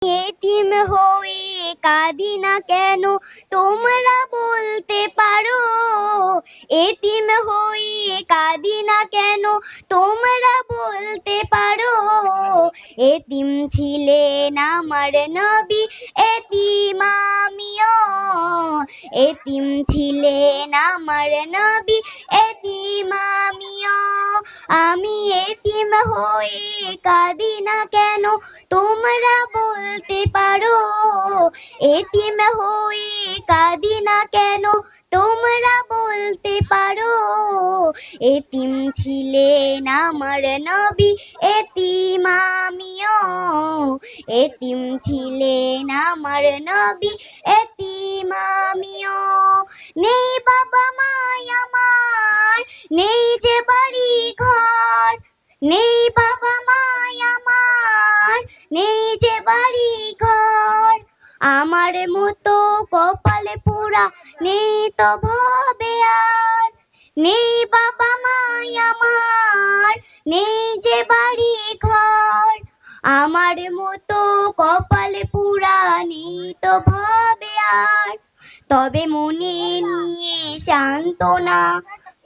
এতিম হয়ে কাঁদি না কেন তোমরা বলতে পারো, এতিম হয়ে কাঁদি না কেন তোমরা বলতে পারো। এতিম ছিলেন আমার নবী, এতিম আমিও। এতিম ছিলেন আমার নবী, এতিম আমিও। আমি এতিম হয়ে কাঁদি না কেন তোমরা বলতে পারো, এতিম হয়ে কাঁদি না কেন তোমরা বলতে পারো। এতিম ছিলেন আমার নবী, এতিম আমিও। এতিম ছিলেন আমার নবী, এতিম আমিও। নেই বাবা মাই আমার, নেই যে বাড়ি ঘর, নেই বাবা মাই আমার, নেই যে বাড়ি ঘর। আমার মতো কপালে পোড়া নেই তো ভবে আর, নেই বাবা মাই আমার, নেই যে বাড়ি ঘর। আমার মতো কপালে পোড়া নেই তো ভবে আর। তবে মনে নিয়ে সান্ত্বনা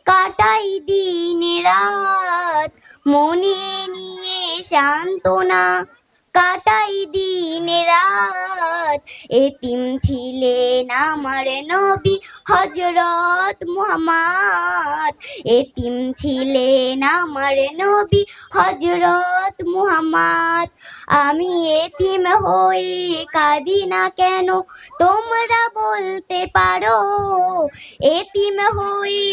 কাটাই দিন রাত, মনে নিয়ে সান্ত্বনা কাটাই দিন রাত। এতিম ছিলেন আমার নবী হযরত মুহাম্মদ, এতিম ছিলেন আমার নবী হযরত মুহাম্মদ। আমি এতিম হয়ে কাঁদি না কেন তোমরা বলতে পারো, এতিম হয়ে